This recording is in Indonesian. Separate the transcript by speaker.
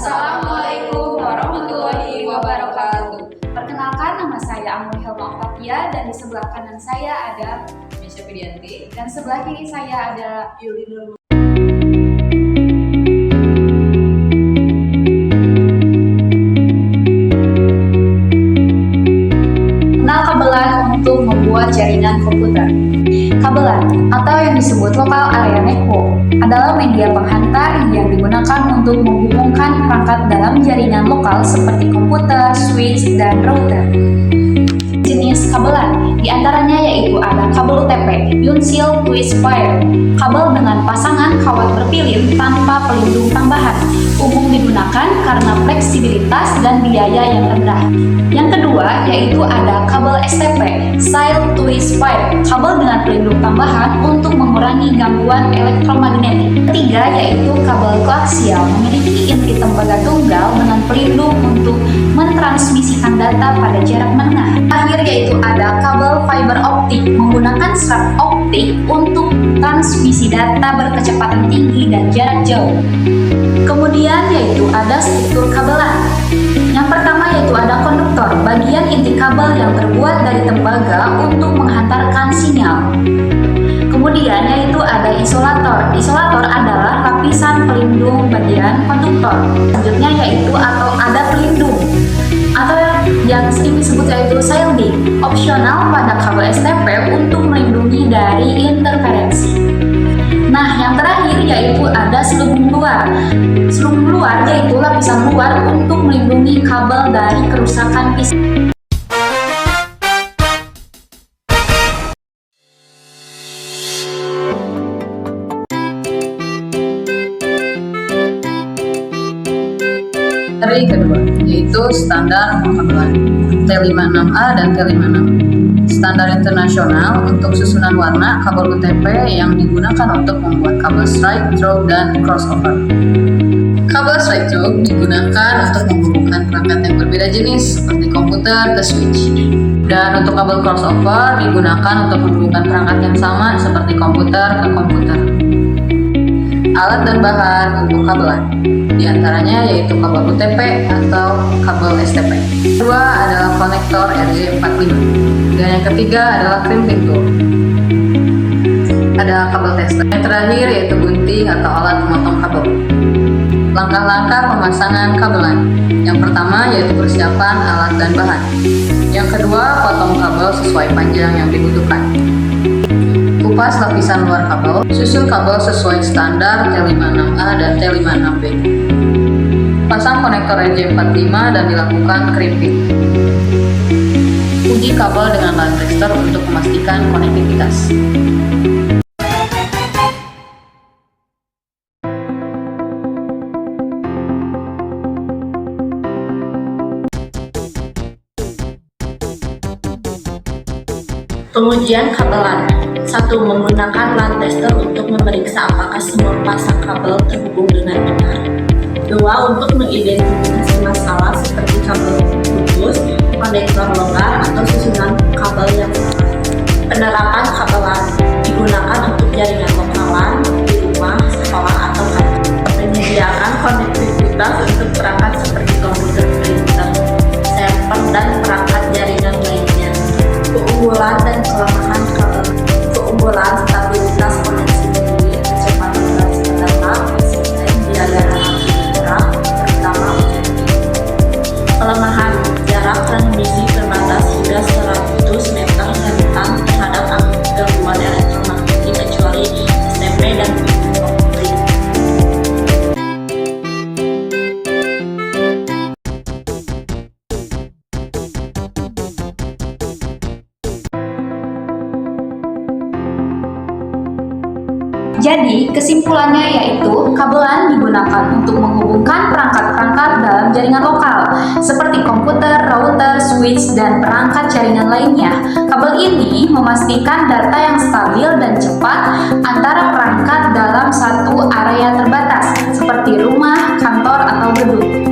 Speaker 1: Assalamualaikum warahmatullahi wabarakatuh.
Speaker 2: Perkenalkan, nama saya Amul Helma Octavia dan di sebelah kanan saya ada
Speaker 1: Misha Pidianti.
Speaker 2: dan sebelah kiri saya ada Yuli Nur. Kenal kabelan untuk membuat jaringan komputer. Kabelan, atau yang disebut Local Area Network, adalah media penghantar yang digunakan untuk menghubungkan perangkat dalam jaringan lokal seperti komputer, switch, dan router. Jenis kabelan, diantaranya yaitu ada kabel UTP, Uncial Twist Wire, kabel dengan pasangan kawat berpilin tanpa pelindung tambahan, umum digunakan karena fleksibilitas dan biaya yang rendah. Yang kedua yaitu ada kabel STP, Silent Twist Wire, kabel dengan pelindung tambahan untuk mengurangi gangguan elektromagnetik. Ketiga yaitu kabel koaksial, memiliki inti tembaga tunggal dengan pelindung untuk mentransmisikan data pada jarak menengah. Terakhir yaitu ada kabel fiber optik menggunakan serat optik untuk transmisi data berkecepatan tinggi dan jarak jauh. Kemudian yaitu ada struktur kabelan. Yang pertama yaitu ada konduktor, bagian inti kabel yang terbuat dari tembaga untuk menghantarkan sinyal. Kemudian yaitu ada isolator. Isolator adalah lapisan pelindung bagian konduktor. Selanjutnya yaitu atau ada pelindung atau yang sering disebut yaitu shielding, opsional pada kabel STP untuk melindungi dari interferensi. Nah, yang terakhir yaitu ada selubung luar. Selubung luar yaitu lapisan luar untuk melindungi kabel dari kerusakan fisik.
Speaker 1: Materi kedua yaitu standar pengkabelan T56A dan T56. Standar internasional untuk susunan warna kabel UTP yang digunakan untuk membuat kabel straight through dan crossover. Kabel straight through digunakan untuk menghubungkan perangkat yang berbeda jenis seperti komputer ke switch. Dan untuk kabel crossover digunakan untuk menghubungkan perangkat yang sama seperti komputer ke komputer. Alat dan bahan untuk kabelan, diantaranya yaitu kabel UTP atau kabel STP. Kedua adalah konektor RJ45. Dan yang ketiga adalah crimping tool. Ada kabel tester. Yang terakhir yaitu gunting atau alat memotong kabel. Langkah-langkah pemasangan kabelan. Yang pertama yaitu persiapan alat dan bahan. Yang kedua, potong kabel sesuai panjang yang dibutuhkan. Kupas lapisan luar kabel, susun kabel sesuai standar T56A dan T56B. Pasang konektor RJ45 dan dilakukan crimping. Uji kabel dengan line tester untuk memastikan konektivitas.
Speaker 3: Pengujian kabelan. 1. Menggunakan line tester untuk memeriksa apakah semua pasang kabel terhubung dengan benar. 2. Untuk mengidentifikasi masalah seperti kabel putus, konektor longgar, atau susunan kabel yang salah. Penerapan kabelan digunakan untuk jaringan lokalan, di rumah, sekolah, atau kantor. Menyediakan konektivitas untuk perangkat seperti komputer, printer, server, dan perangkat jaringan lainnya. Keunggulan dan kelemahan kabel. Keunggulan stabilitas koneksi tinggi, kecepatan transfer data, konsisten, biaya gerak, terutama ujian. Kelemahan jarak transmisi terbatas hingga 100 meter rentan terhadap gangguan elektromagnetik kecuali STP dan optik.
Speaker 2: Jadi, kesimpulannya yaitu kabelan digunakan untuk menghubungkan perangkat-perangkat dalam jaringan lokal seperti komputer, router, switch, dan perangkat jaringan lainnya. Kabel ini memastikan data yang stabil dan cepat antara perangkat dalam satu area terbatas seperti rumah, kantor, atau gedung.